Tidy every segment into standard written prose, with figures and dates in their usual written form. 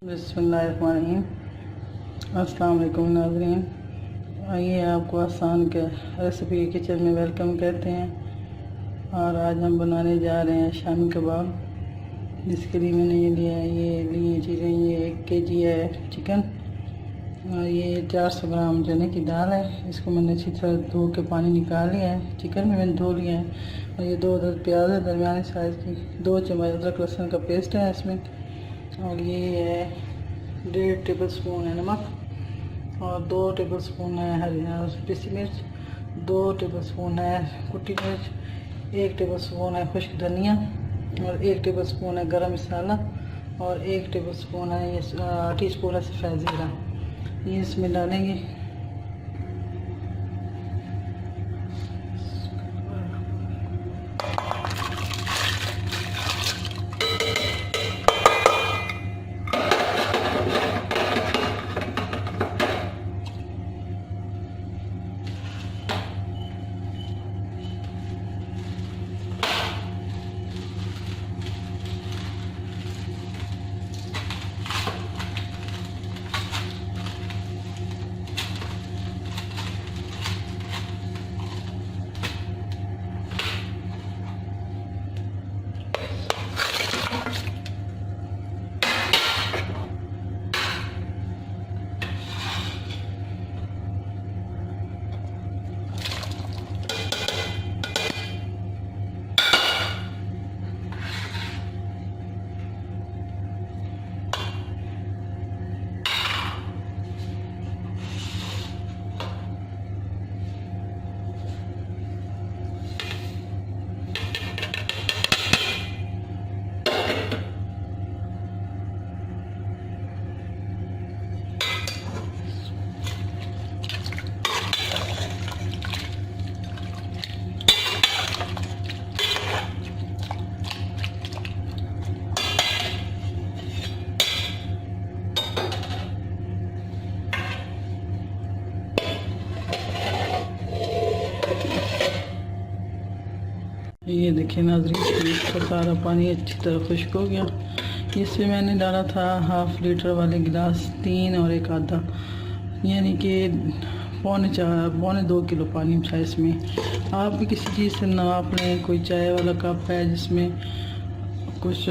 बिस्मिल्लाहिर्रहमानिर्रहीम। अस्सलाम वालेकुम नाज़रीन। आइए आपको आसान के रेसिपी किचन में वेलकम कहते हैं। और आज हम बनाने जा रहे हैं शामी कबाब, जिसके लिए मैंने ये लिए चीज़ें। ये 1 kg है चिकन, और ये 400 ग्राम चने की दाल है। इसको मैंने अच्छी तरह धो के पानी निकाल लिया है। चिकन भी मैंने धो लिया है। और ये 2 अदद प्याज है दरमियाने साइज़ की। 2 चम्मच अदरक लहसुन का पेस्ट है इसमें। और ये है 1.5 टेबल स्पून है नमक, और 2 टेबल स्पून है हरी पिसी मिर्च, 2 टेबल स्पून है कुटी मिर्च, 1 टेबल स्पून है खुश्क धनिया, और 1 टेबल स्पून है गरम मसाला, और 1 टेबल स्पून है ये टी स्पून है सफ़ेद ज़ीरा। ये इसमें डालेंगे। ये देखिए नाज़रीन, इसका सारा पानी अच्छी तरह खुश्क हो गया। इसमें मैंने डाला था 1/2 लीटर वाले गिलास 3 और 1 आधा, यानी कि पौने 2 किलो पानी था इसमें। आप भी किसी चीज़ से नाप लें। कोई चाय वाला कप है जिसमें कुछ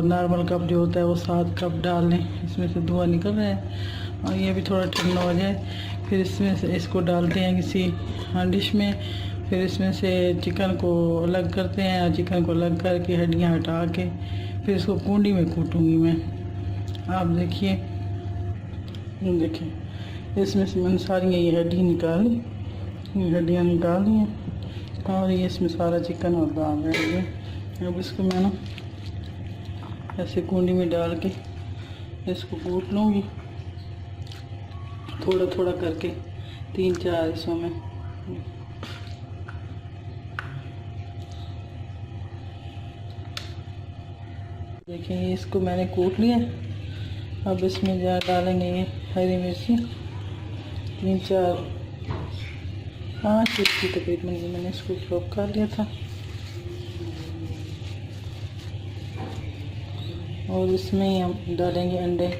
नॉर्मल कप जो होता है वो 7 कप डाल लें। इसमें से धुआं निकल रहा है, और ये भी थोड़ा ठंडा हो जाए फिर इसमें से इसको डालते हैं किसी डिश में। फिर इसमें से चिकन को अलग करते हैं, और चिकन को अलग करके हड्डियां हटा के फिर इसको कूंडी में कूटूंगी मैं। आप देखिए, इसमें से मैंने सारी ये हड्डी निकाली, ये हड्डियाँ निकाल ली हैं, और ये इसमें सारा चिकन और दाल है। अब इसको मैं ना ऐसे कूंडी में डाल के इसको कूट लूँगी, थोड़ा थोड़ा करके 3-4 हिस्सों में। देखिए इसको मैंने कूट लिया। अब इसमें डालेंगे ये हरी मिर्ची 5 की तकरीबन मैंने इसको चॉप कर लिया था। और इसमें हम डालेंगे अंडे।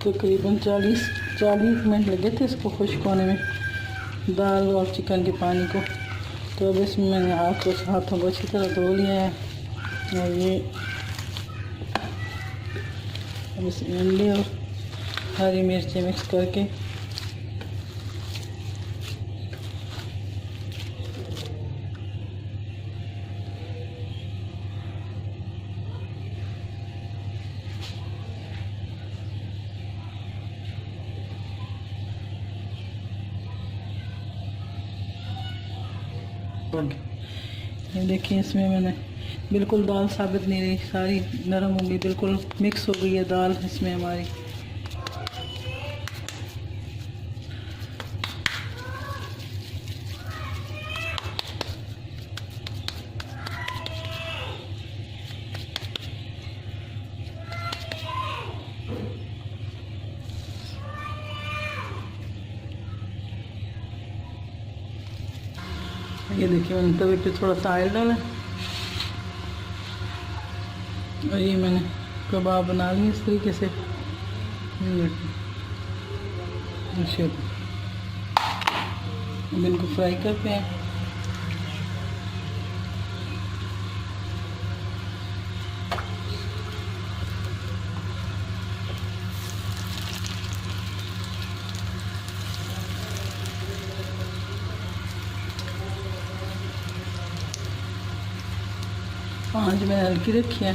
तकरीबन 40 मिनट लगे थे इसको खुश्क होने में, दाल और चिकन के पानी को। तो अब इसमें मैंने हाथों को अच्छी तरह धो लिया है। और ये अब इसमें अंडे और हरी मिर्ची मिक्स करके ये देखिए इसमें मैंने बिल्कुल दाल साबित नहीं रही, सारी नरम हो गई, बिल्कुल मिक्स हो गई है दाल इसमें हमारी। ये देखिए मैंने तवे पे थोड़ा सा ऑयल डाला और ये मैंने कबाब बना लिए इस तरीके से। अब इनको फ्राई करते हैं। आंच मैंने हल्की रखी है।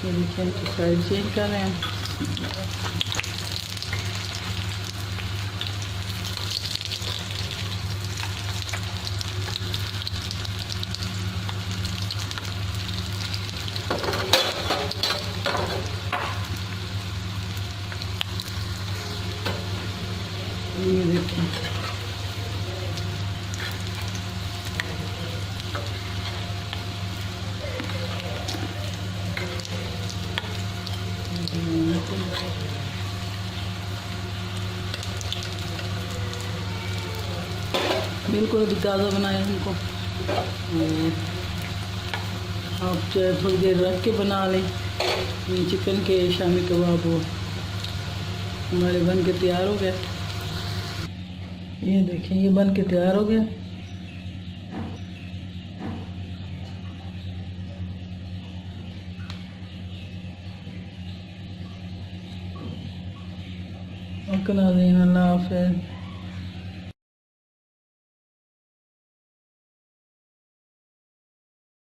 ये देखिए इनकी साइड चेंज कर रहे हैं। ये देखिए बिल्कुल भी ज़्यादा बनाए उनको। आप चाहे थोड़ी देर रख के बना लें। ये चिकन के शामी कबाब वो हमारे बन के तैयार हो गए। ये देखिए ये बन के तैयार हो गया। ओके नाज़रीन, अल्लाह हाफ़िज़।